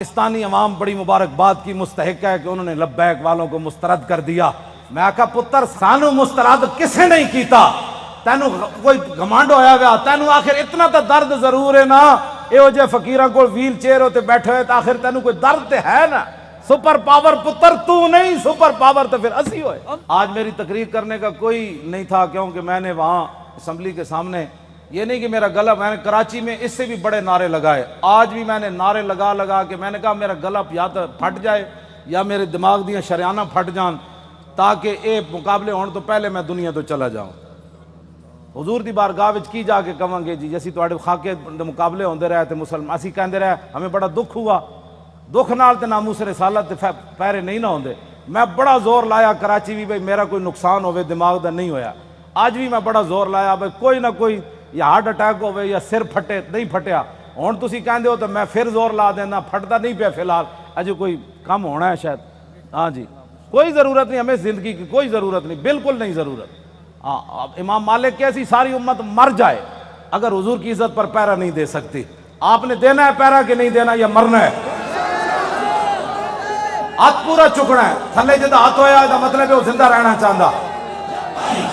پاکستانی عوام بڑی مبارکباد کی مستحق ہے کہ انہوں نے لبیک والوں کو مسترد کر دیا۔ میں کہا پتر سانو مسترد کسے نہیں کیتا، تینو کوئی گھمانڈ ہویا گیا، تینو آخر اتنا تا درد ضرور ہے نا، ایو جے فقیران کو ویل چیئر ہوتے بیٹھے ہوئے تو آخر تینو کوئی درد ہے نا۔ سپر پاور پتر تو نہیں، سپر پاور تو پھر اسی ہوئے۔ آج میری تقریر کرنے کا کوئی نہیں تھا کیونکہ میں نے وہاں اسمبلی کے سامنے یہ نہیں کہ میرا گلا، میں نے کراچی میں اس سے بھی بڑے نعرے لگائے، آج بھی میں نے نعرے لگا کے میں نے کہا میرا گلا یا تو پھٹ جائے یا میرے دماغ دیاں شریانہ پھٹ جان تاکہ اے مقابلے ہون تو پہلے میں دنیا تو چلا جاؤں۔ حضور دی بارگاہ وچ کی جا کے کہاں گے جی جیسی تواڈے خاکے دے مقابلے ہوندے رہے تے مسلمان اسی کہندے رہے ہمیں بڑا دکھ ہوا، دکھ نال تے ناموس رسالت تے پیرے نہیں نہ ہوندے۔ میں بڑا زور لایا کراچی بھی بھئی میرا کوئی نقصان ہوئے دماغ دا نہیں ہویا، آج بھی میں بڑا زور لایا بھئی کوئی نہ کوئی یا ہارٹ اٹیک ہوئے یا سر پھٹے، نہیں پھٹیا ہون تسی کہندے ہو تو میں پھر زور لا دینا، پھٹتا نہیں پیا فی الحال، اجے کوئی کم ہونا ہے شاید۔ ہاں جی کوئی ضرورت نہیں، ہمیں زندگی کی کوئی ضرورت نہیں، بالکل نہیں ضرورت۔ امام مالک کیسی ساری امت مر جائے اگر حضور کی عزت پر پیرا نہیں دے سکتی۔ آپ نے دینا ہے پیرا کہ نہیں دینا یا مرنا ہے؟ ہاتھ پورا چکنا ہے، تھلے جدا ہاتھ ہویا دا مطلب ہے وہ زندہ رہنا چاہتا۔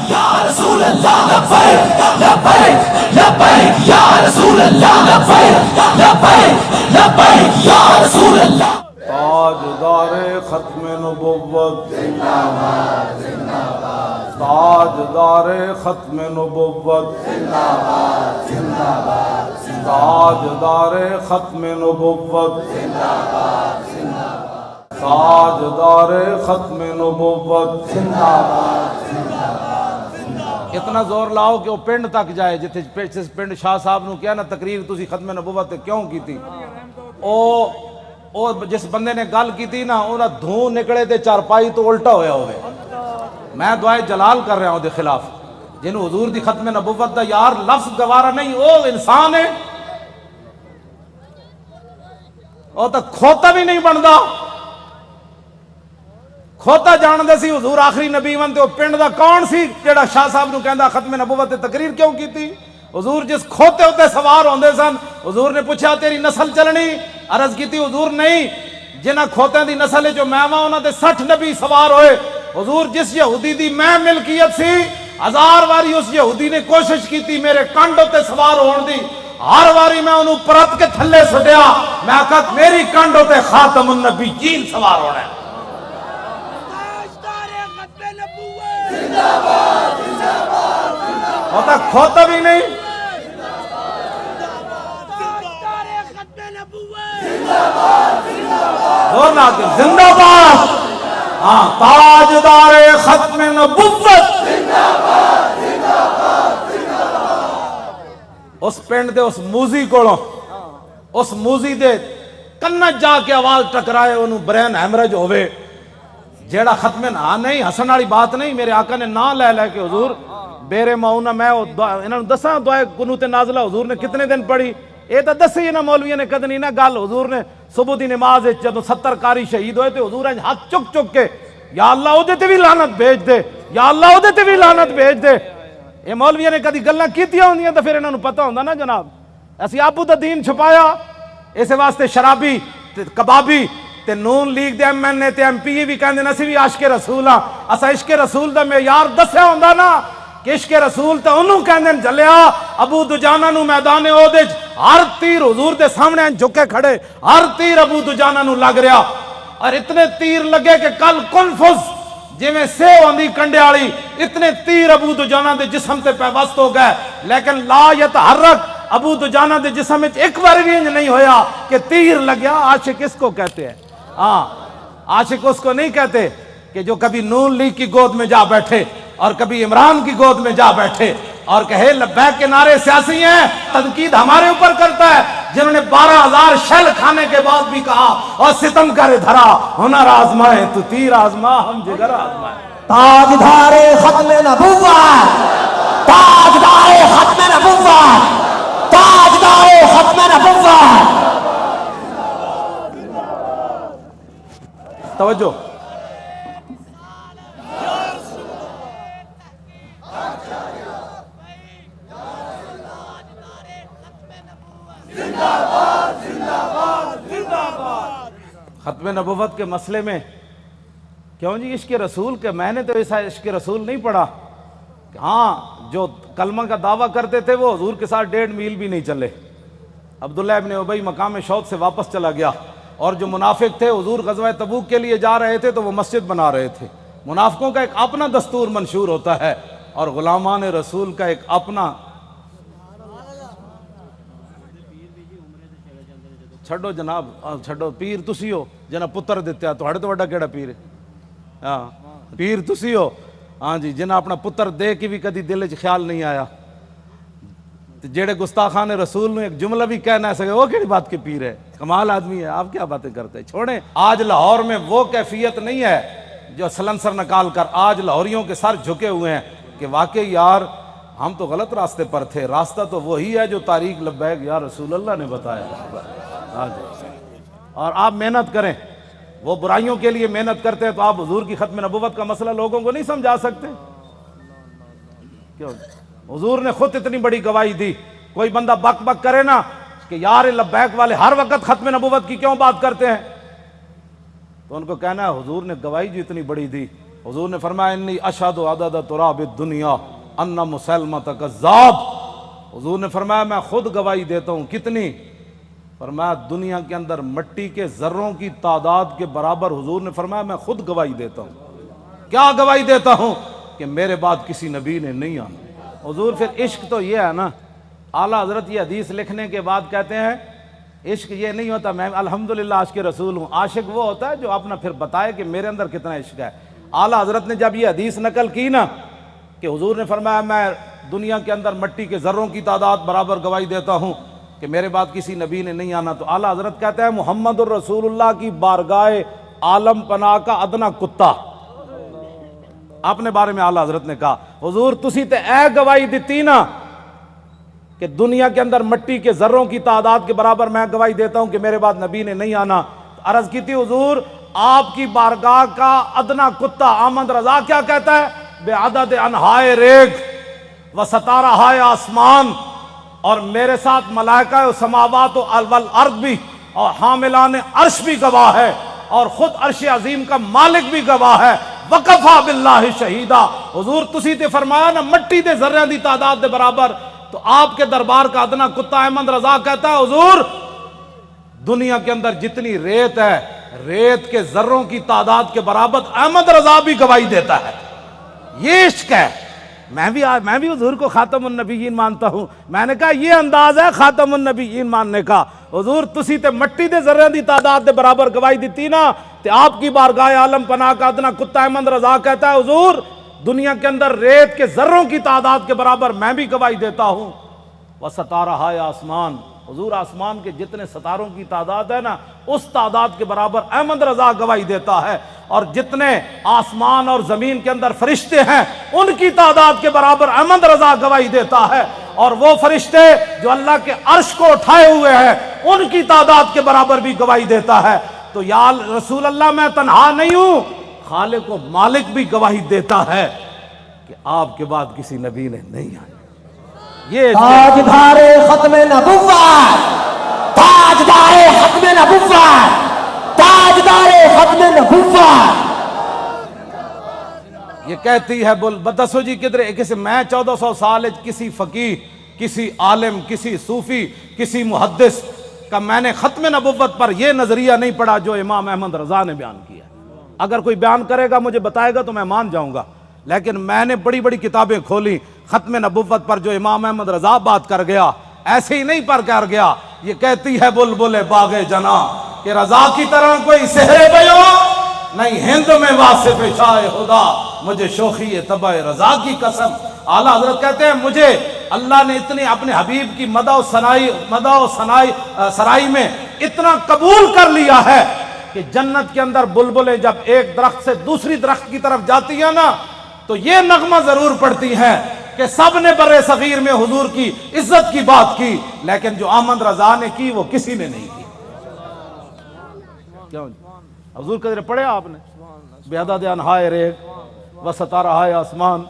یا رسول اللہ لبیک لبیک لبیک یا رسول اللہ لبیک لبیک لبیک یا رسول اللہ۔ تاجدار ختم نبوت زندہ باد زندہ باد، تاجدار ختم نبوت زندہ باد زندہ باد، تاجدار ختم نبوت زندہ باد زندہ باد، تاجدار ختم نبوت۔ زندہ باد۔ اتنا زور لاؤ کہ وہ پنڈ تک جائے جتھے پنڈ شاہ صاحب نو کیا نا تقریر تسی ختم نبوت کیوں کی تھی، او جس بندے نے گل کی تھی نا انہاں دھوں نکلے تے چارپائی تو الٹا ہویا ہوئے۔ میں دعائے جلال کر رہا ہوں دے خلاف جنہوں حضور دی ختم نبوت دا یار لفظ گوارا نہیں، او انسان ہے، او تو کھوتا بھی نہیں بندا۔ کھوتا جان دے سی حضور آخری نبی ون تے او پنڈ دا کون سی جڑا شاہ صاحب نو کہندا ختم نبوت تے تقریر کیوں کی تھی؟ حضور جس کھوتے ہوتے سوار ہوندے سن، حضور نے پوچھا تیری نسل چلنی؟ عرض کی تھی حضور نہیں، جنہ کھوتیں دی نسل جو میں وہاں انہاں دے 60 نبی سوار ہوئے۔ حضور جس یہودی دی میں ملکیت سی 1000 واری اس یہودی نے کوشش کی تھی میرے کانڈ ہوتے سوار ہون دی، ہر واری میں انہوں پرت کے تھلے سٹیا، میں کہا میری کانڈ ہوتے خاتم النبیین سوار ہونا ہے۔ ہوتا کھوتا بھی نہیں، زور نہ آتے زندہ باد۔ ہاں تاجدار ختم نبوت۔ اس پنڈ دے اس موزی کوڑوں اس موزی دے کنت جا کے آواز ٹکرائے انہوں برین ہیمرج ہوئے جیڑا ختم نہ نہیں ہسن والی بات نہیں۔ میرے آقا نے نہ لے لے کے حضور بیرے ماؤنا میں انہوں نے دساں دعائے قنوت نازلہ حضور نے کتنے دن پڑھی، اے تو دسی نا مولویوں نے کدنی نہ گل۔ حضور نے صبح دی نماز جدو 70 کاری شہید ہوئے تو حضور ہاتھ چک چک کے یا اللہ او دے تے بھی لعنت بھیج دے، یا اللہ او دے تے بھی لعنت بھیج دے۔ اے مولویوں نے کدی گلاں کیتیاں ہوندیاں تو پھر انہوں نے پتہ ہوندا نا جناب اسی ابو دا دین چھپایا، اس واسطے شرابی تے کبابی تے نون لیگ دے ایم این اے تے ایم پی بھی کہندے اسی بھی عاشق رسول ہاں، اسا عشق رسول دا معیار دسیا ہوندا نا کہ عشق رسول تے انہوں کہندے جلیا ابو دجانہ نو میدان احد وچ ہر تیر حضور دے سامنے جھکے کھڑے، ہر تیر ابو دجانہ نو لگ رہا، اور اتنے تیر لگے کہ کل کنفس جویں سیو آندی کنڈے والی اتنے تیر ابو دجانہ دے جسم تے پیوست ہو گئے، لیکن لا یتحرک ابو دجانہ دے جسم وچ ایک بار بھی نہیں ہویا کہ تیر لگیا۔ عاشق اس کو کہتے ہیں، ہاں عاشق اس کو نہیں کہتے کہ جو کبھی نون لیگ کی گود میں جا بیٹھے اور کبھی عمران کی گود میں جا بیٹھے اور کہے لبیک کے نعرے سیاسی ہیں، تنقید ہمارے اوپر کرتا ہے جنہوں نے 12,000 شیل کھانے کے بعد بھی کہا اور ستم کرے دھرا ہنر آزمائے تو تیر آزما ہم جگر آزمائے۔ تاجدار ختم نبوت، تاجدار ختم نبوت، تاجدار ختم نبوت۔ توجہ زندہ باد زندہ باد زندہ باد۔ ختم نبوت کے مسئلے میں کیوں جی عشق رسول کے، میں نے تو ایسا عشق رسول نہیں پڑھا کہ ہاں جو کلمہ کا دعویٰ کرتے تھے وہ حضور کے ساتھ 1.5 میل بھی نہیں چلے۔ عبداللہ ابن ابی مقام شوق سے واپس چلا گیا، اور جو منافق تھے حضور غزوہ تبوک کے لیے جا رہے تھے تو وہ مسجد بنا رہے تھے۔ منافقوں کا ایک اپنا دستور منشور ہوتا ہے اور غلامان رسول کا ایک اپنا۔ چھڈو جناب، چھڈو، پیر تسی ہو جناب پتر دیتے تھوڑے تو وڈا کیڑا پیر ہے؟ ہاں پیر تسی ہو، ہاں جی، جنہیں اپنا پتر دے کے بھی کدی دل چ خیال نہیں آیا، جیڑے گستاخان رسول نے ایک جملہ بھی کہنا ہے وہ کیڑی بات کے پیر ہے؟ کمال آدمی ہے، آپ کیا باتیں کرتے ہیں؟ چھوڑیں، آج لاہور میں وہ کیفیت نہیں ہے جو سلنسر نکال کر آج لاہوریوں کے سر جھکے ہوئے ہیں کہ واقعی یار ہم تو غلط راستے پر تھے، راستہ تو وہی ہے جو طریق لبیک یا رسول اللہ نے بتایا۔ ہاں جی، اور آپ محنت کریں، وہ برائیوں کے لیے محنت کرتے ہیں تو آپ حضور کی ختم نبوت کا مسئلہ لوگوں کو نہیں سمجھا سکتے؟ کیوں؟ حضور نے خود اتنی بڑی گواہی دی، کوئی بندہ بک بک کرے نا کہ یار لبیک والے ہر وقت ختم نبوت کی کیوں بات کرتے ہیں، تو ان کو کہنا ہے حضور نے گواہی جو اتنی بڑی دی، حضور نے فرمایا انی اشہد عدد تراب الدنیا ان مسلمہ کذاب، حضور نے فرمایا میں خود گواہی دیتا ہوں، کتنی؟ فرمایا دنیا کے اندر مٹی کے ذروں کی تعداد کے برابر، حضور نے فرمایا میں خود گواہی دیتا ہوں۔ کیا گواہی دیتا ہوں؟ کہ میرے بعد کسی نبی نے نہیں آنا۔ حضور پھر عشق تو یہ ہے نا، اعلیٰ حضرت یہ حدیث لکھنے کے بعد کہتے ہیں عشق یہ نہیں ہوتا میں الحمدللہ عاشق رسول ہوں، عاشق وہ ہوتا ہے جو اپنا پھر بتائے کہ میرے اندر کتنا عشق ہے۔ اعلیٰ حضرت نے جب یہ حدیث نقل کی نا کہ حضور نے فرمایا میں دنیا کے اندر مٹی کے ذروں کی تعداد برابر گواہی دیتا ہوں کہ میرے بعد کسی نبی نے نہیں آنا، تو اعلیٰ حضرت کہتے ہیں محمد الرسول اللہ کی بارگاہ عالم پناہ کا ادنا کتا، اپنے بارے میں اعلیٰ حضرت نے کہا حضور تسی تے اے گواہی دیتی نا کہ دنیا کے اندر مٹی کے ذروں کی تعداد کے برابر میں گواہی دیتا ہوں کہ میرے بعد نبی نے نہیں آنا۔ عرض کی تھی حضور آپ کی بارگاہ کا ادنا کتا احمد رضا کیا کہتا ہے؟ بے عدد انہائے ریگ و ستارہائے آسمان، اور میرے ساتھ ملائکہ و سماوات والارض بھی اور حاملان عرش بھی گواہ ہے، اور خود عرش عظیم کا مالک بھی گواہ ہے، وکفا باللہ شہیدہ۔ حضور تسی تے فرمایا نا مٹی دے ذریاں دی تعداد دے برابر، تو آپ کے دربار کا ادنا کتا احمد رضا کہتا ہے حضور دنیا کے اندر جتنی ریت ہے، ریت کے ذروں کی تعداد کے برابر احمد رضا بھی گواہی دیتا ہے۔ یہ عشق ہے۔ میں بھی حضور کو خاتم النبیین مانتا ہوں، میں نے کہا یہ انداز ہے خاتم النبیین ماننے کا۔ حضور تسی تے مٹی دے ذریاں دی تعداد دے برابر گواہی دیتی نا، تے آپ کی بارگاہ عالم پناہ کا ادنا کتا احمد رضا کہتا ہے حضور دنیا کے اندر ریت کے ذروں کی تعداد کے برابر میں بھی گواہی دیتا ہوں۔ وستارہائے آسمان، حضور آسمان کے جتنے ستاروں کی تعداد ہے نا اس تعداد کے برابر احمد رضا گواہی دیتا ہے، اور جتنے آسمان اور زمین کے اندر فرشتے ہیں ان کی تعداد کے برابر احمد رضا گواہی دیتا ہے، اور وہ فرشتے جو اللہ کے عرش کو اٹھائے ہوئے ہیں ان کی تعداد کے برابر بھی گواہی دیتا ہے۔ تو یا رسول اللہ میں تنہا نہیں ہوں، خالق و مالک بھی گواہی دیتا ہے کہ آپ کے بعد کسی نبی نے نہیں آیا۔ یہ تاجدار ختم نبوت، تاجدار ختم نبوت، تاجدار ختم نبوت۔ یہ کہتی ہے بتسو جی کدھر کسی میں 1400 سال کسی فقیہ، کسی عالم، کسی صوفی، کسی محدث کا میں نے ختم نبوت پر یہ نظریہ نہیں پڑھا جو امام احمد رضا نے بیان کیا۔ اگر کوئی بیان کرے گا مجھے بتائے گا تو میں مان جاؤں گا، لیکن میں نے بڑی بڑی کتابیں کھولی، ختم نبوت پر جو امام احمد رضا بات کر گیا ایسے ہی نہیں پر کر گیا۔ یہ کہتی ہے بلبل باغ جنا کہ رضا کی طرح کوئی سحر بیان نہیں ہند میں واصف شاہ خدا، مجھے شوخی طبع رضا کی قسم۔ اعلیٰ حضرت کہتے ہیں مجھے اللہ نے اتنی اپنے حبیب کی مدح و سرائی میں اتنا قبول کر لیا ہے کہ جنت کے اندر بلبلیں جب ایک درخت سے دوسری درخت کی طرف جاتی ہیں نا تو یہ نغمہ ضرور پڑتی ہیں کہ سب نے برے صغیر میں حضور کی عزت کی بات کی، لیکن جو احمد رضا نے کی وہ کسی نے نہیں کی۔ کیوں حضور قدر پڑھے آپ نے بے عدد انہائے ریگ و ستارہائے آسمان،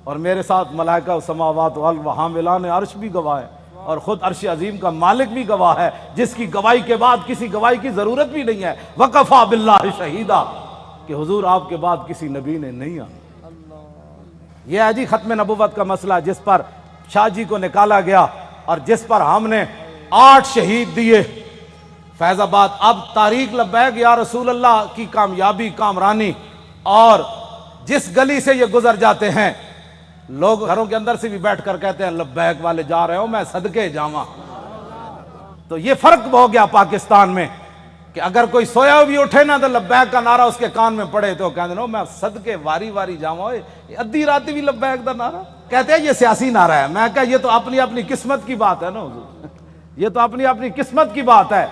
اور میرے ساتھ ملائکہ و سماوات و حاملان عرش بھی گواہ ہے۔ اور خود عرش عظیم کا مالک بھی گواہ ہے، جس کی گواہی کے بعد کسی گواہی کی ضرورت بھی نہیں ہے، وَقَفَا بِاللَّهِ شَهِيدًا، کہ حضور آپ کے بعد کسی نبی نے نہیں آنا۔ یہ ہے جی ختم نبوت کا مسئلہ، جس پر شاہ جی کو نکالا گیا اور جس پر ہم نے 8 شہید دیے فیض آباد۔ اب تاریخ لبیک یا رسول اللہ کی کامیابی کامرانی، اور جس گلی سے یہ گزر جاتے ہیں لوگ گھروں کے اندر سے بھی بیٹھ کر کہتے ہیں لبیک والے جا رہے ہو، میں صدقے جاواں۔ تو یہ فرق ہو گیا پاکستان میں کہ اگر کوئی سویا بھی اٹھے نا تو لبیک کا نعرہ اس کے کان میں پڑے تو کہتے ہیں میں صدقے واری واری جاواں، ادھی راتی بھی لبیک دا نعرہ کہتے ہیں یہ سیاسی نعرہ ہے۔ میں کہا یہ تو اپنی اپنی قسمت کی بات ہے نا حضور، یہ تو اپنی اپنی قسمت کی بات ہے۔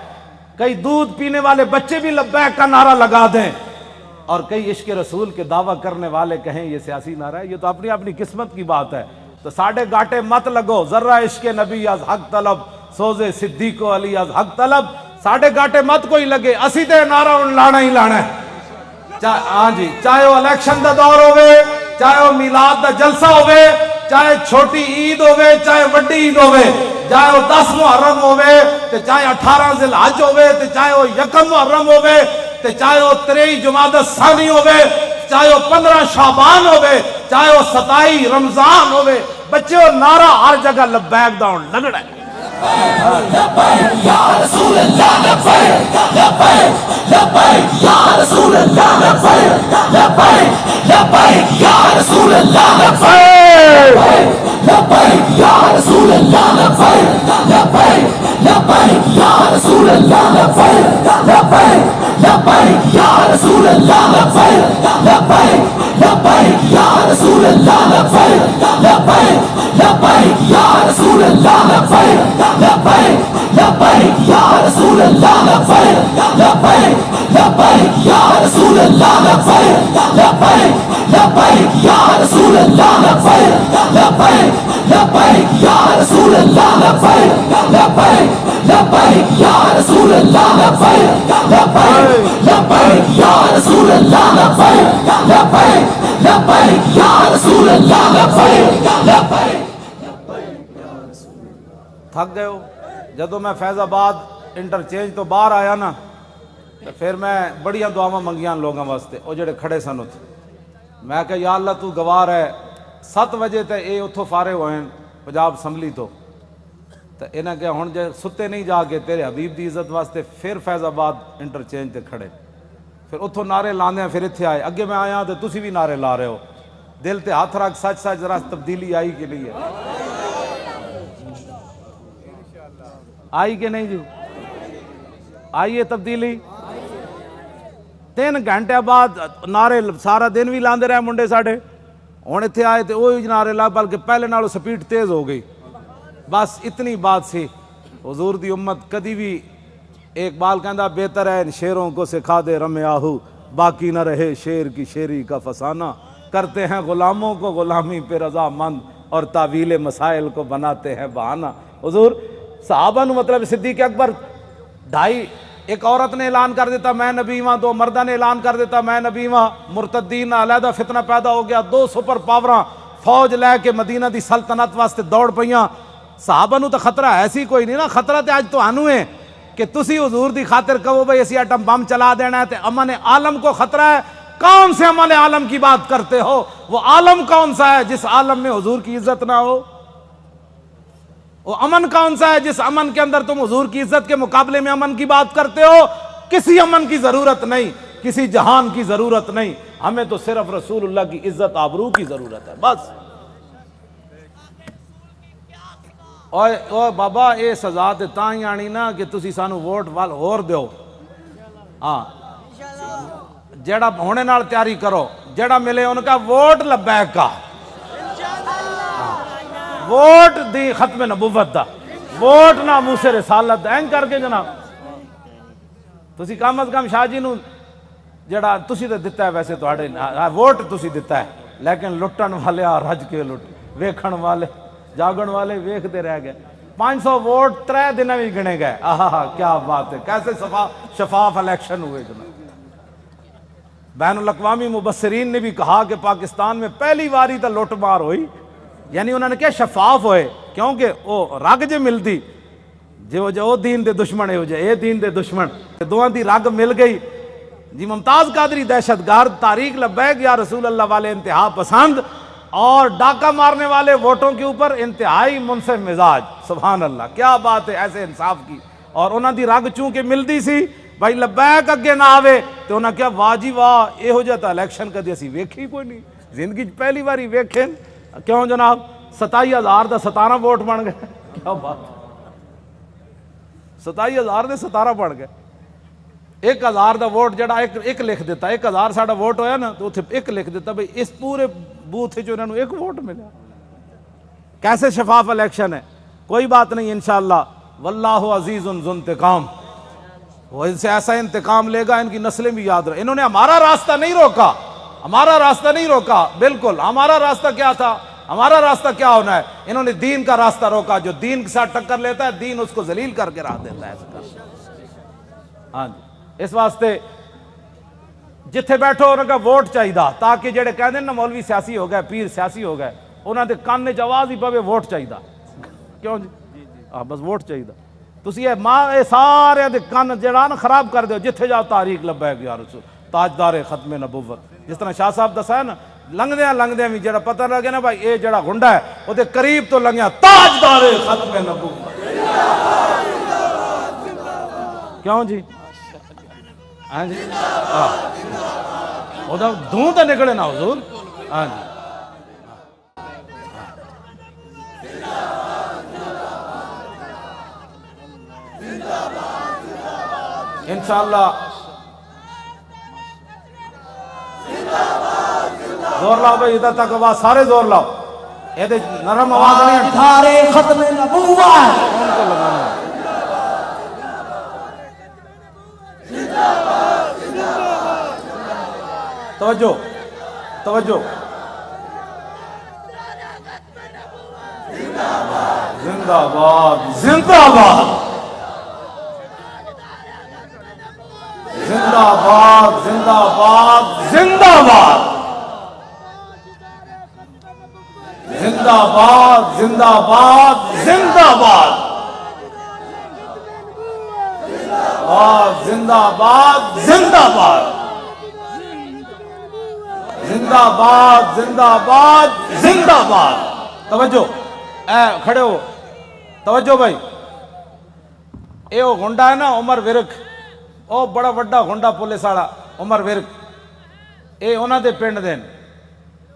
کئی دودھ پینے والے بچے بھی لبیک کا نعرہ لگا دیں اور کئی عشق رسول کے دعویٰ کرنے والے کہیں یہ سیاسی نعرہ ہے، یہ تو اپنی اپنی قسمت کی بات ہے۔ تو ساڑھے گاٹے مت لگو، ذرہ عشق نبی از حق طلب، سوزے صدیق و علی از حق طلب، ساڑھے گاٹے مت کوئی لگے، اسی تے نعرہ ان لانا ہی لانا ہے۔ ہاں جی، چاہے وہ الیکشن دا دور ہوئے، چاہے وہ میلاد دا جلسہ ہوئے، چاہے چھوٹی عید ہوئے، چاہے وڈی عید ہوئے، چاہے وہ 10 محرم ہوئے، چاہے 18 ذی الحج ہوئے، چاہے وہ 1 محرم ہوئے، چاہے وہ 23 جمادی الثانی ہوئے، چاہے وہ 15 شعبان ہوئے، چاہے وہ 27 رمضان ہوئے، بچے وہ نعرہ ہر جگہ لبیک دا لگڑا ہے۔ لبیک یا رسول اللہ، لبیک لبیک لبیک یا رسول اللہ، لبیک لبیک لبیک یا رسول اللہ، لبیک لبیک یا رسول اللہ، لبیک لبیک لبیک یا رسول اللہ، لبیک لبیک لبیک یا رسول اللہ، لبیک لبیک لبیک یا رسول اللہ، لبیک لبیک لبیک یا رسول اللہ، لبیک لبیک لبیک یا رسول اللہ، لبیک لبیک لبیک یا رسول اللہ، لبیک لبیک لبیک یا رسول اللہ، لبیک لبیک لبیک یا رسول اللہ، لبیک لبیک لبیک یا رسول اللہ، لبیک لبیک لبیک یا رسول اللہ، لبیک لبیک لبیک یا رسول اللہ، لبیک لبیک۔ تھک گئے ہو؟ جدو میں فیض آباد انٹرچینج تو باہر آیا نا تو پھر میں بڑیاں دعاواں منگیاں لوگوں واسطے، وہ جڑے کھڑے سن اتھے، میں کہ یا اللہ تو گوار ہے 7 بجے تے اے اتھوں فارغ ہوئے پنجاب اسمبلی تو انہیں کہ ہن جے ستے نہیں جا کے تیرے حبیب دی عزت واسطے پھر فیض آباد انٹرچینج تے کھڑے، پھر اتھوں نعرے لاندے ہیں، پھر اتھے آئے، اگے میں آیا تو تسی بھی نعرے لا رہے ہو، دل تے ہاتھ رکھ، سچ سچ ذرا تبدیلی آئی کہ نہیں ہے؟ آئی کہ نہیں جو؟ آئیے تبدیلی؟ 3 گھنٹے بعد نعرے سارا دن بھی لاندے رہے منڈے ساڑھے، ہن اتھے آئے تے وہی نعرے لا، بلکہ پہلے نالوں سپیڈ تیز ہو گئی۔ بس اتنی بات سی، حضور دی امت کدی بھی، ایک بال کہندا بہتر ہے ان شیروں کو سکھا دے رم آہو، باقی نہ رہے شیر کی شیری کا فسانہ، کرتے ہیں غلاموں کو غلامی پہ رضا مند اور تعویل مسائل کو بناتے ہیں بہانہ۔ حضور صحابہ نو مطلب صدیق اکبر 2.5، ایک عورت نے اعلان کر دیتا میں نبی ہاں، 2 مردہ نے اعلان کر دیتا میں نبی ہاں، مرتدین علیحدہ فتنہ پیدا ہو گیا، 2 سپر پاوراں فوج لے کے مدینہ دی سلطنت واسطے دوڑ پئیاں۔ صحابہ نو تو خطرہ ایسی کوئی نہیں نا، خطرہ تے آج تو آنو ہے کہ تسی حضور دی خاطر کہو بھئی اسی ایٹم بم چلا دینا ہے، تے امن عالم کو خطرہ ہے۔ کون سے امن عالم کی بات کرتے ہو؟ وہ عالم کون سا ہے جس عالم میں حضور کی عزت نہ ہو؟ وہ امن کون سا ہے جس امن کے اندر تم حضور کی عزت کے مقابلے میں امن کی بات کرتے ہو؟ کسی امن کی ضرورت نہیں، کسی جہان کی ضرورت نہیں، ہمیں تو صرف رسول اللہ کی عزت آبرو کی ضرورت ہے بس۔ اوہ بابا اے سزا تے تاں ہی آنی نا کہ تسی سانو ووٹ وال ہور دیو، ہاں جیڑا ہونے نال تیاری کرو، جیڑا ملے ان کا ووٹ لبیک کا، ووٹ دی ختم نبوت دا، ووٹ نہ موسیٰ رسالت دا، این کر کے جناب تسی کم از کم شاہ جی نو جڑا تسی تے دتا ہے، ویسے تو ووٹ تسی دتا ہے، لیکن لٹن والے رج کے لٹ، ویکھن والے جاگن والے ویکھتے رہ گئے۔ 500 ووٹ 3 دن بھی گنے گئے، آہا کیا بات ہے، کیسے شفاف الیکشن ہوئے جناب۔ بین الاقوامی مبصرین نے بھی کہا کہ پاکستان میں پہلی باری تو لوٹ مار ہوئی، یعنی انہوں نے کیا شفاف ہوئے، کیونکہ وہ رگ جے ملتی جو دین دے دشمن ہے اے دین دے دشمن دوہاں دی رگ مل گئی جی۔ ممتاز قادری دہشت گرد، طارق لبیک یا رسول اللہ والے انتہا پسند، اور ڈاکہ مارنے والے ووٹوں کے اوپر انتہائی منصف مزاج۔ سبحان اللہ، کیا بات ہے ایسے انصاف کی۔ اور انہاں دی رگ چونکہ ملتی سی، بھائی لبیک اگے نہ آوے تو انہاں کیا واہ جی واہ، یہو جہا تا الیکشن کدی اسی ویکھی کوئی نہیں، زندگی پہلی باری ویکھیں۔ کیوں جناب 27,000 دا 17 ووٹ بن گئے، کیا بات، 27,000 دے 17 بن گئے۔ 1,000 دا ووٹ جڑا ایک لکھ دیتا، 1,000 ساڑا ووٹ ہویا نا تو اتھے ایک لکھ دیتا، بھئی اس پورے بوتھ جو انہوں نے ایک ووٹ ملا۔ کیسے شفاف الیکشن ہے۔ کوئی بات نہیں، انشاءاللہ واللہ عزیز ذو انتقام، وہ ان سے ایسا انتقام لے گا ان کی نسلیں بھی یاد رہے۔ انہوں نے ہمارا راستہ نہیں روکا، ہمارا راستہ نہیں روکا، بالکل ہمارا راستہ کیا تھا، ہمارا راستہ کیا ہونا ہے، انہوں نے دین کا راستہ روکا۔ جو دین کے ساتھ ٹکر لیتا ہے دین اس کو ذلیل کر کے راہ دیتا ہے۔ ہاں جی، اس واسطے جتھے بیٹھو انہوں کا ووٹ چاہیے تاکہ جڑے کہتے ہیں نا مولوی سیاسی ہو گئے، پیر سیاسی ہو گئے، انہوں نے کان چ آواز ہی پوے ووٹ چاہیے۔ کیوں جی؟ بس ووٹ چاہیے۔ تسی یہ سارے دے کان جڑا نا خراب کر دیو، جتھے جاؤ طارق لبیک یا رسول، تاجدار ختم نبوت۔ جس طرح شاہ صاحب دسا ہے نا، لنگدیاں بھی جڑا پتہ لگے نا بھائی اے جڑا گنڈا ہے وہ دے قریب تو لنگیا تاجدار ختم نبوت۔ کیوں جی؟ ہاں جی، وہ دھوں تے نکلے نا حضور۔ ہاں جی، انشاءاللہ زور لاؤ بھائی، ادھر تک آواز سارے زور لاؤ، یہ نرم آواز نہیں ہے، تاجدار ختم نبوت، کون کو لگانا ہے۔ توجہ توجہ، زندہ باد زندہ باد زندہ باد زندہ باد زندہ باد زندہ باد زندہ باد زندہ باد زندہ باد زندہ باد زندہ باد زندہ باد زندہ باد۔ توجہ، اے کھڑے ہو، توجہ بھائی، اے وہ گنڈا ہے نا عمر ورک، او بڑا وڈا گنڈا پولیس والا عمر ورک، اے انہاں دے پنڈ دین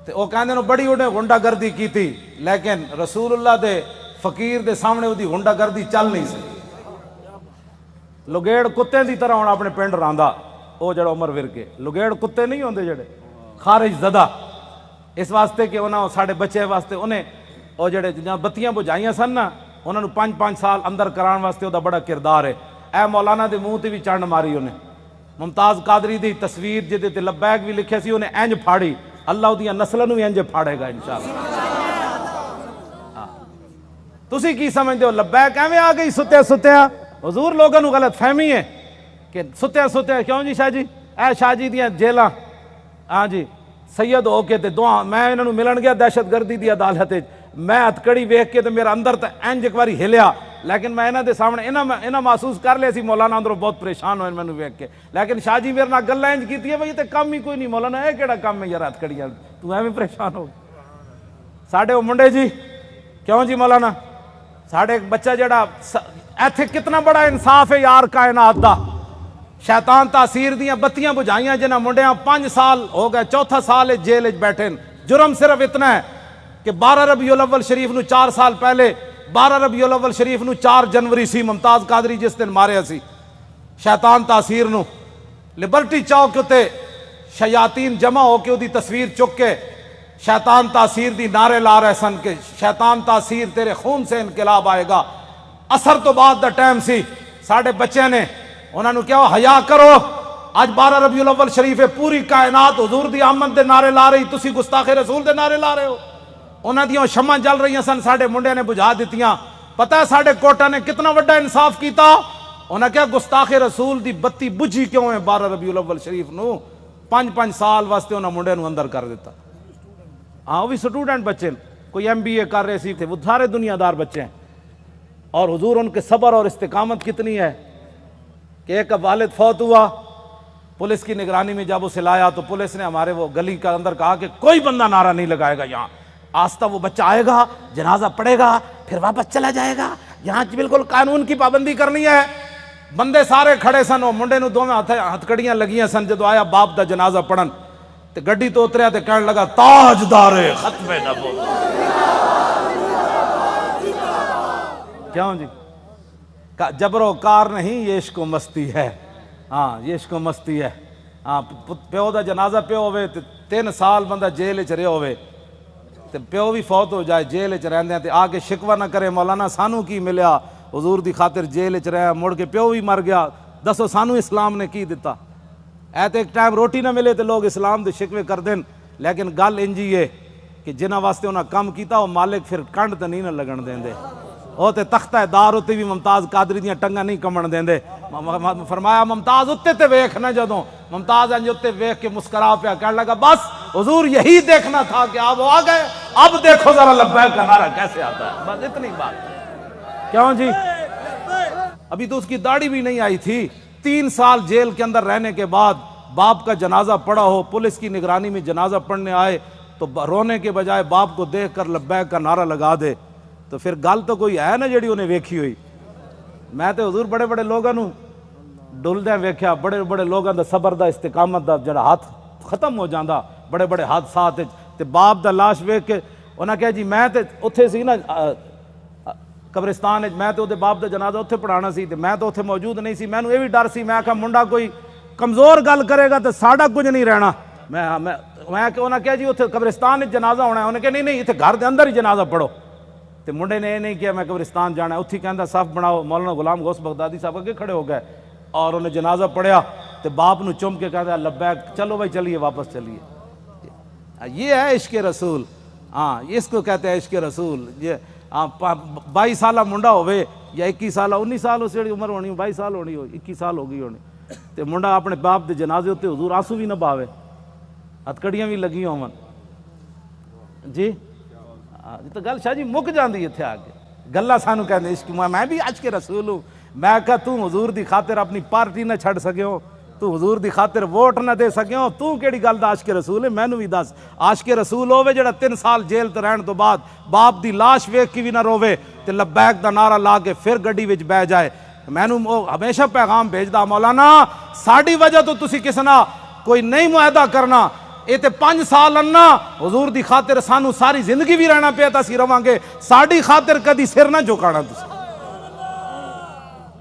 تے او کہندے نے بڑی انہیں گنڈا گردی کی تھی، لیکن رسول اللہ دے فقیر دے سامنے وہ دی گنڈا گردی چل نہیں سکی۔ لگیڑ کتے دی طرح ہونا اپنے پنڈ راندا، او جڑا عمر ورک ہے، لگیڑ کتے نہیں ہوندے جڑے خارج زدہ، اس واسطے کہ انہاں ساڑھے بچے واسطے انہیں او جڑے جہاں بتیاں بجھائیاں سن نا انہوں نے 5 سال اندر کران واسطے وہ دا بڑا کردار ہے۔ اے مولانا دے منہ تے بھی چنڈ ماری انہیں، ممتاز قادری دی تصویر جدے تے لبیک بھی لکھے سی انہیں انج پھاڑی، اللہ دیاں نسلوں بھی انج پھاڑے گا انشاءاللہ۔ تسی کی سمجھتے ہو لبیک ایویں آ گئی ستیا حضور لوگوں نو غلط فہمی ہے کہ ستیا کیوں جی شاہ جی، اے شاہ جی دیاں جیلاں، ہاں جی سید ہو کے تے دعا، میں انہوں نے ملن گیا دہشت گردی دی عدالت، میں ہتکڑی ویکھ کے تے میرا اندر تے انج ایک باری ہلیا، لیکن میں انہاں دے سامنے انہاں محسوس کر لیا سی مولانا اندروں بہت پریشان ہوئے مینوں ویکھ کے، لیکن شاہ جی میرے نال گلاں انج کیتی ہے بھئی تے کم ہی کوئی نہیں مولانا، اے کیڑا کم ہے یار ہتکڑیاں، تو ایویں پریشان ہو ساڈے او منڈے جی، کیوں جی مولانا ساڈے ایک بچہ جڑا ایتھے کتنا بڑا انصاف ہے یار کائنات دا، شیطان تاثیر دیاں بتیاں بجھائیاں جنہاں منڈیاں 5 سال ہو گئے، 4تھا سال جیل وچ بیٹھے، جرم صرف اتنا ہے کہ 12 ربیع الاول شریف نو 4 سال پہلے 12 ربیع الاول شریف نو 4 جنوری سی ممتاز قادری جس دن ماریا سی، شیطان تاثیر نو لبرٹی چوک تے شیاطین جمع ہو کے دی تصویر چک کے شیطان تاثیر دی نعرے لا رہے سن کہ شیطان تاثیر تیرے خون سے انقلاب آئے گا۔ اثر تو بعد دا ٹائم سی، ساڑھے بچے نے انہوں نے کیا حیا کرو، آج 12 ربیع الاول شریف ہے، پوری کائنات حضور دی آمد دے نعرے لا رہی، تسی گستاخ رسول دے نعرے لا رہے ہو۔ انہاں دیاں شمع جل رہی سن، ساڑھے منڈے نے بجھا دیتیاں۔ پتہ ہے ساڑھے کوٹا نے کتنا وڈا انصاف کیتا، انہاں کیا گستاخ رسول دی بتی بجھی کیوں ہے 12 ربیع الاول شریف نو 5 سال واسطے انہاں منڈے نو اندر کر دیتا۔ ہاں وہ بھی سٹوڈنٹ بچے کوئی MBA کر رہے سی تھے، وہ سارے دنیا دار بچے ہیں. اور حضور ان کے صبر اور استقامت کتنی ہے کہ ایک والد فوت ہوا، پولیس کی نگرانی میں جب اسے لایا تو پولیس نے ہمارے وہ گلی کا اندر کہا کہ کوئی بندہ نعرہ نہیں لگائے گا یہاں. آستہ وہ بچہ آئے گا، جنازہ پڑے گا، پھر واپس چلا جائے گا. یہاں بالکل قانون کی پابندی کرنی ہے. بندے سارے کھڑے سن، وہ منڈے نو دوویں ہتھکڑیاں لگیاں سن. جدو آیا باپ دا جنازہ پڑھن تے گڈی تو اتریا تے کہنے لگا تاجدار ختم نبوت. کیوں جی؟ جبر و کار نہیں، یہ عشق و مستی ہے. ہاں یہ عشق و مستی ہے. ہاں پیو دا جنازہ پیو ہوئے تے 3 سال بندہ جیل چ رہے ہوئے تے پیو بھی فوت ہو جائے جیل چ رہندے تے آ کے شکوہ نہ کرے مولانا سانو کی ملیا، حضور دی خاطر جیل چ رہا، مڑ کے پیو بھی مر گیا، دسو سانو اسلام نے کی دیتا؟ ایت ایک ٹائم روٹی نہ ملے تے لوگ اسلام دے شکوے کر دین. لیکن گل انجی ہے کہ جنہاں واسطے انہاں کم کیتا وہ مالک پھر کنڈ تے نہیں نہ لگن دیندے. وہ تے تختہ دار اتے بھی ممتاز قادری دیاں ٹنگاں نہیں کمن دیندے. فرمایا ممتاز اتے تے ویکھ نہ، جدوں ممتاز انج اتے ویکھ کے مسکرا پیا کہنے لگا بس حضور یہی دیکھنا تھا کہ آپ آ گئے، اب دیکھو ذرا لبیک کا نعرہ کیسے آتا ہے. بس اتنی بات. کیوں جی؟ ابھی تو اس کی داڑھی بھی نہیں آئی تھی. 3 سال جیل کے اندر رہنے کے بعد باپ کا جنازہ پڑا ہو، پولیس کی نگرانی میں جنازہ پڑھنے آئے تو رونے کے بجائے باپ کو دیکھ کر لبیک کا نعرہ لگا دے تو پھر گل تو کوئی ہے نا جڑی انہیں ویکھی ہوئی. میں تو حضور بڑے بڑے لوگوں ڈلدے ویکھیا، بڑے بڑے لوگوں دا صبر دا استقامت دا جڑا ہاتھ ختم ہو جاندا بڑے بڑے حادثات تے باپ دا لاش ویکھ کے انہاں کہا جی میں تے اتھے سی نا قبرستان میں تے باپ دا جنازہ اتھے پڑھانا سی تے میں تو اتھے موجود نہیں سی. مینوں یہ بھی ڈر سی، میں آکھا منڈا کوئی کمزور گل کرے گا تے ساڈا کچھ نہیں رہنا. میں انہاں کہا جی اتھے قبرستان جنازہ ہونا ہے. انہیں کہا نہیں اتھے گھر دے اندر ہی جنازہ پڑھو. تے منڈے نے یہ نہیں کیا میں قبرستان جانا ہے. اتھی کہندا صف بناؤ. مولانا غلام غوث بغدادی صاحب اگے کھڑے ہو گئے اور انہیں جنازہ پڑھیا تے باپ نو چم کے کہتا لبیک، چلو بھائی چلیے واپس چلیے. یہ ہے عشق رسول. ہاں اس کو کہتے ہیں عشق رسول. یہ 22 سالہ منڈا ہوئے یا 21 سالہ 19 سال اس جڑی عمر ہونی 22 سال ہونی ہو 21 سال ہو گئی ہونی تے منڈا اپنے باپ دے جنازے ہوتے حضور آنسو بھی نہ باوے، ہتکڑیاں بھی لگی ہون. جی تو گل شاہ جی مک جاندی اتھے آ کے گلاں سانو کہندے عشق. میں بھی عشق رسول ہوں. میں کہا تو حضور دی خاطر اپنی پارٹی نہ چھڑ سکے ہو، تو حضور دی خاطر ووٹ نہ دے سکے ہو، تو کیڑی گل دا عاشق رسول ہے؟ مینوں بھی دس. عاشق رسول ہوے جڑا 3 سال جیل تے رہن تو بعد باپ دی لاش ویکھ کے بھی نہ روے تے لبیک دا نعرہ لا کے پھر گڈی وچ بہ جائے. مینوں ہمیشہ پیغام بھیجدا مولانا ساڈی وجہ تو تسی کس نہ کوئی نہیں معاہدہ کرنا. یہ تے 5 سال انا حضور دی خاطر سانو ساری زندگی بھی رہنا پیا تا سی رواں گے. ساڈی خاطر کدی سر نہ جھکانا تسی.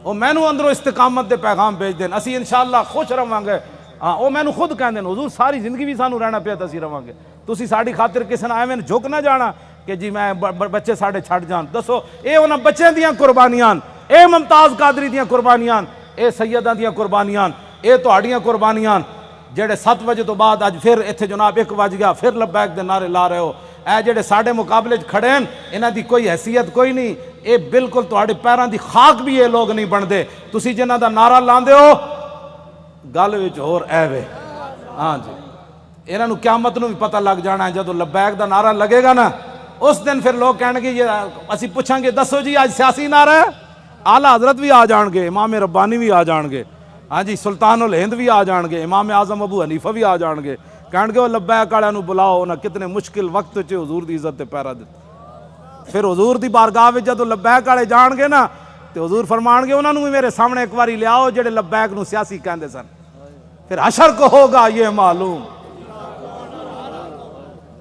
وہ مینوں اندروں استقامت دے پیغام بھیج دین، اسی انشاءاللہ خوش رواں گے. ہاں وہ مینوں خود کہندے حضور ساری زندگی بھی سانو رہنا پیا تا سی رواں گے. تسی ساڈی خاطر کس نہ ایویں جھک نہ جانا کہ جی میں بچے ساڈے چھڈ جان. دسو اے انہاں بچیاں دیاں قربانیاں، اے ممتاز قادری دیاں قربانیاں، اے سیداں دیاں قربانیاں، اے تہاڈیاں قربانیاں جڑے 7 بجے تو بعد اج پھر اتھے جناب 1 بج گیا پھر لبیک دے نعرے لا رہے ہو. اے جڑے ساڈے مقابلے کھڑے ہیں انہاں دی کوئی حیثیت کوئی نہیں. اے بالکل تہاڈے پیراں دی خاک بھی یہ لوگ نہیں بنتے. تسی جنہاں دا نعرہ لاندے ہو گل وچ ہور ایوے. ہاں جی انہاں نو قیامت نو بھی پتہ لگ جانا ہے. جدوں لبیک دا نعرہ لگے گا نا اس دن پھر لوگ کہن گے یہ اسی پوچھاں گے دسو جی آج سیاسی نعرہ ہے؟ اعلیٰ حضرت بھی آ جان گے، امام ربانی بھی آ جان گے، ہاں جی سلطان الہند بھی آ جان گے، امام اعظم ابو حنیفہ بھی آ جان گے. کہن گے وہ لبیک والے نو بلاؤ انہاں کتنے مشکل وقت چ حضور دی عزت تے پیرا دتا. پھر حضور دی بارگاہ وچ جدوں لبیک والے جان گے نا تے حضور فرمان گے انہاں نو بھی میرے سامنے ایک واری لیاؤ جڑے لبیک نو سیاسی کہندے سن. پھر حشر کو ہوگا یہ معلوم.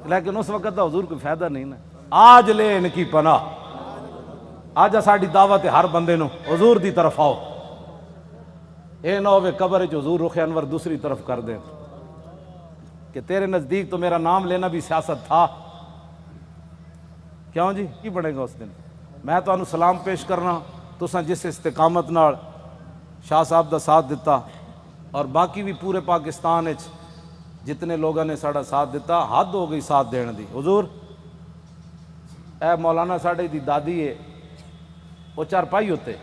لیکن اس وقت دا حضور کوئی فائدہ نہیں نا. آج لے ان کی پناہ. آج ساڈی دعوت ہے ہر بندے نو حضور دی طرف آؤ. اے نہ ہوئے قبر وچ حضور رخ انور دوسری طرف کر دیں کہ تیرے نزدیک تو میرا نام لینا بھی سیاست تھا. کیوں جی کی بنے گا اس دن؟ میں تو انہوں سلام پیش کرنا تساں جس استقامت نال شاہ صاحب دا ساتھ دیتا اور باقی بھی پورے پاکستان وچ جتنے لوگوں نے ساڑا ساتھ دیتا حد ہو گئی ساتھ دین دی. حضور اے مولانا ساڑے دی دادی ہے وہ چارپائی ہوتے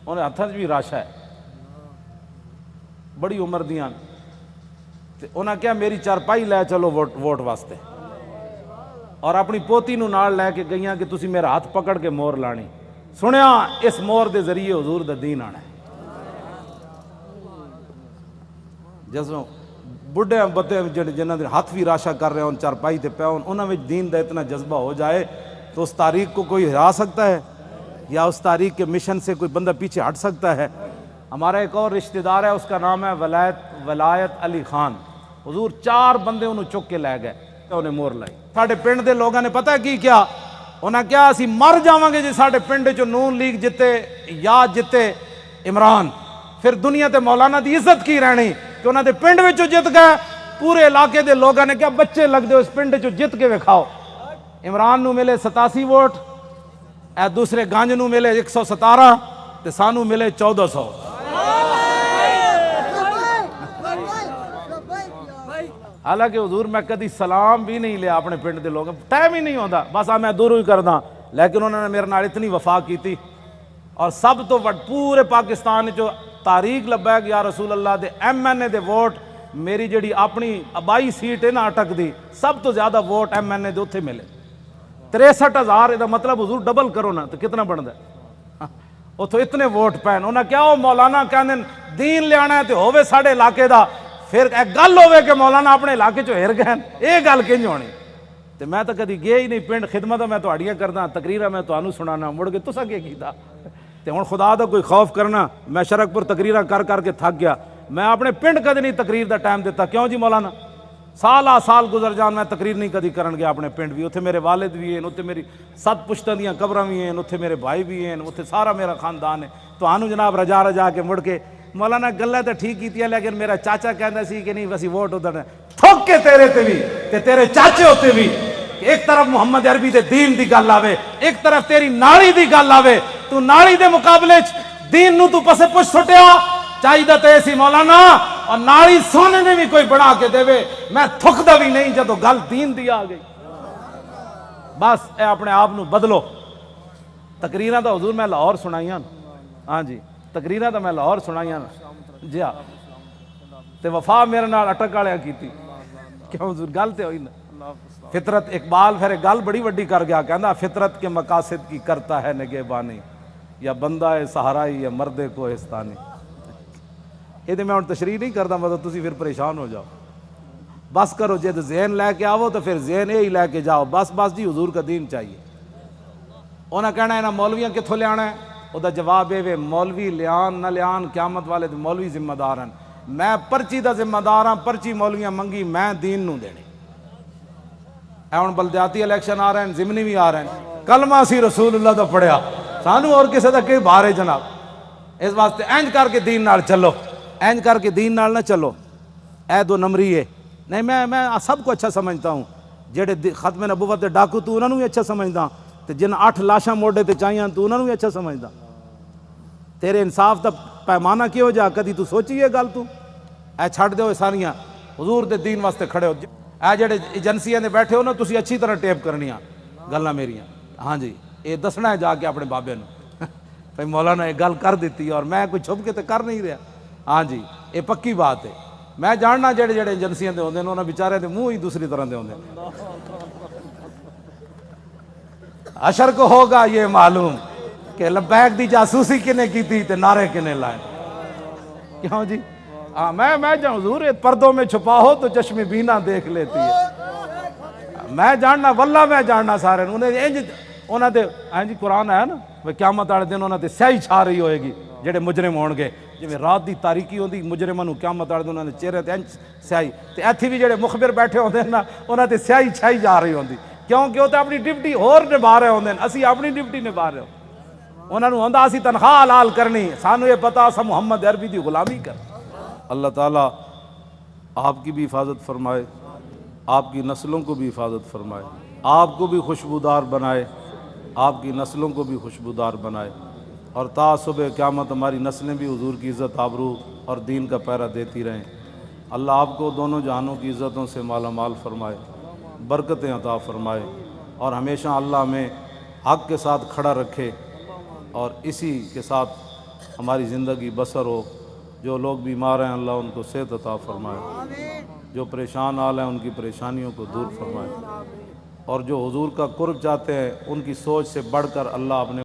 انہیں ہتھاں بھی راشا ہے بڑی عمر دیاں انہاں کیا میری چارپائی لے چلو ووٹ واسطے. اور اپنی پوتی نو نال لے کے گئیاں کہ تسی میرا ہاتھ پکڑ کے مور لانی. سنیا اس مور دے ذریعے حضور دا دین آنا ہے. جسوں بڑھے بتے جنہاں دے ہاتھ بھی راشا کر رہے ہوں چارپائی تے پے ہون انہاں وچ دین دا اتنا جذبہ ہو جائے تو اس تاریخ کو کوئی ہرا سکتا ہے یا اس تاریخ کے مشن سے کوئی بندہ پیچھے ہٹ سکتا ہے؟ ہمارا ایک اور رشتہ دار ہے، اس کا نام ہے ولایت علی خان. حضور 4 بندے انہوں چک کے لے گئے تو انہیں مور لائی. ساڑھے پنڈ دے لوگاں نے پتہ کی کیا انہاں کیا اسی مر جاواں گے جی ساڑھے پنڈ چو نون لیگ جتے یا جتے عمران، پھر دنیا تے مولانا دی عزت کی رہنی کہ انہاں دے پنڈ وچوں جت گئے. پورے علاقے دے لوگاں نے کیا بچے لگ دے اس پنڈ چو جت کے وکھاؤ. عمران نو ملے 87 ووٹ، اے دوسرے گانج نو ملے 117 تے سانو ملے 1400. حالانکہ حضور میں کدی سلام بھی نہیں لیا اپنے پنڈ دے لوگوں، ٹائم ہی نہیں ہوتا، بس میں دوروں ہی کردا. لیکن انہوں نے میرے نال اتنی وفا کی تھی. اور سب تو پورے پاکستان جو تاریخ لبا کہ یا رسول اللہ دے ایم این اے دے ووٹ میری جڑی اپنی آبائی سیٹ ہے نا اٹک دی سب تو زیادہ ووٹ ایم این اے دے اتنے ملے 63,000. یہ مطلب حضور ڈبل کرو نا تو کتنا بنتا ہے؟ اتوں اتنے ووٹ پین. انہیں کیا وہ مولانا کہنے دین لیا ہے تو ہوے ساڑھے علاقے دا، پھر ایک گل ہوئے کہ مولانا اپنے علاقے چو ہر گئے. یہ گل کنج ہونی؟ تو میں تو کدی گیا ہی نہیں پنڈ. خدمت میں تہاڈیاں کردا، تقریراں میں تانوں سنانا، مڑ کے تساں کی کیتا؟ تے ہن خدا دا کوئی خوف کرنا. میں شرک پور تقریراں کر کے تھک گیا. میں اپنے پنڈ کدی نہیں تقریر دا ٹائم دیتا. کیوں جی مولانا؟ سال گزر جان میں تقریر نہیں کدی کرن گیا اپنے پنڈ بھی. اتنے میرے والد بھی ہیں، اتنے میری 7 پشتاں دیاں قبراں بھی ہیں، اتنے میرے بھائی بھی ہیں، اتنے سارا میرا خاندان ہے. تو آنو جناب رجا کے مڑ کے مولانا گلیں تو ٹھیک کی تھی، لیکن میرا چاچا کہندا سی کہ نہیں وسی ووٹ ادھر تھوک کے تیرے تے بھی تے تیرے چاچے ہوتے بھی. ایک طرف محمد عربی دے دین دی گل آوے، ایک طرف تیری نالی دی گل آوے. تو نالی دے مقابلے دین نو تو پسے پچھ سٹیا چاہیے تے سی مولانا. اور نالی سونے نے بھی کوئی بنا کے دے میں تھکدا بھی نہیں جدو گل دین دی آ گئی. بس اے اپنے آپ نو بدلو. تقریراں تو حضور میں لاہور سنائیاں. ہاں جی تقریراں تو میں لاہور سنائیاں. جی ہاں تے وفا میرے نال اٹک والے کیتی. کیوں حضور گل تے ہوئی نا. فطرت اقبال پھر ایک گل بڑی وڈی کر گیا، کہندا فطرت کے مقاصد کی کرتا ہے نگہبانی، یا بندہ ہے صحرائی یا مرد کوہستانی. یہ میں ہوں تشریح نہیں کرتا، مطلب تسی پھر پریشان ہو جاؤ. بس کرو جد ذہن لے کے آو تو پھر ذہن یہی لے کے جاؤ. بس جی حضور کا دین چاہیے. انہیں کہنا ہے نا مولویاں کتوں لیا ہے؟ وہ جواب یہ مولوی لیان نہ لیان قیامت والے مولوی ذمہ دار ہیں. میں پرچی دا ذمہ دار ہاں. پرچی مولویاں منگی میں دین نو دینی. ہوں بلدیاتی الیکشن آ رہے ہیں، ضمنی بھی آ رہے ہیں. کلمہ سی رسول اللہ دا پڑھیا، سانو اور کسی دا کہ بارے جناب. اس واسطے اینج کر کے دین نال چلو، اینج کر کے دین نال نہ چلو. اے 2 نمبری ہے نہیں. میں سب کو اچھا سمجھتا ہوں. جڑے ختم نبوت دے ڈاکو تو انہوں بھی اچھا سمجھدا، تے جن 8 لاشاں موڈے تے چاہیاں تو انہوں بھی اچھا سمجھدا. تیرے انصاف دا پیمانہ کی ہو جا کدی تو سوچی ہے گل تو؟ اے چھڑ دیو ساریاں حضور دے دین واسطے کھڑے ہو. اے جڑے ایجنسیاں دے بیٹھے ہو نا تسی اچھی طرح ٹیپ کرنیاں گلاں میریاں. ہاں جی یہ دسنا ہے جا کے اپنے بابے نو بھائی مولانا یہ گل کر دیتی اور میں کوئی چھپ کے تے کر نہیں رہا. ہاں جی یہ پکی بات ہے. میں جاننا جڑے ایجنسیاں دے ہوندے نے انہاں بیچارے دے منہ ہی دوسری طرح دے ہوندے. حشر کو ہوگا یہ معلوم کہ لبیک دی جاسوسی کنے کی تھی تے نعرے کنے لائے. کیوں جی؟ ہاں میں جاؤں حضور پردوں میں چھپا ہو تو چشم بینا دیکھ لیتی ہے. میں جاننا واللہ میں جاننا سارے انہاں دے. ہاں جی قرآن ہے نا قیامت والے دن انہاں تے سیاہی چھا رہی ہوئے گی جڑے مجرم ہون گے. جی رات دی تاریکی ہوندی مجرماں نوں قیامت والے دن انہاں دے چہرے تے سیاہی تے ایتھے بھی جڑے مخبر بیٹھے ہوندے نا انہاں تے سیاہی چھائی جا رہی ہوندی. کیونکہ وہ تو اپنی ڈیوٹی ہور نبھا رہے ہوندے. اسی اپنی ڈیوٹی نبھا رہے ہو. انہاں نوں ہوندا اسی تنخواہ حلال کرنی، سانو یہ پتہ اساں محمد عربی دی غلامی کر. اللہ تعالیٰ آپ کی بھی حفاظت فرمائے، آپ کی نسلوں کو بھی حفاظت فرمائے، آپ کو بھی خوشبودار بنائے، آپ کی نسلوں کو بھی خوشبودار بنائے. اور تا صبح قیامت ہماری نسلیں بھی حضور کی عزت آبرو اور دین کا پہرا دیتی رہیں. اللہ آپ کو دونوں جہانوں کی عزتوں سے مالا مال فرمائے، برکتیں عطا فرمائے، اور ہمیشہ اللہ ہمیں حق کے ساتھ کھڑا رکھے اور اسی کے ساتھ ہماری زندگی بسر ہو. جو لوگ بیمار ہیں اللہ ان کو صحت عطا فرمائے، جو پریشان حال ہیں ان کی پریشانیوں کو دور فرمائے. اور جو حضور کا قرب چاہتے ہیں ان کی سوچ سے بڑھ کر اللہ اپنے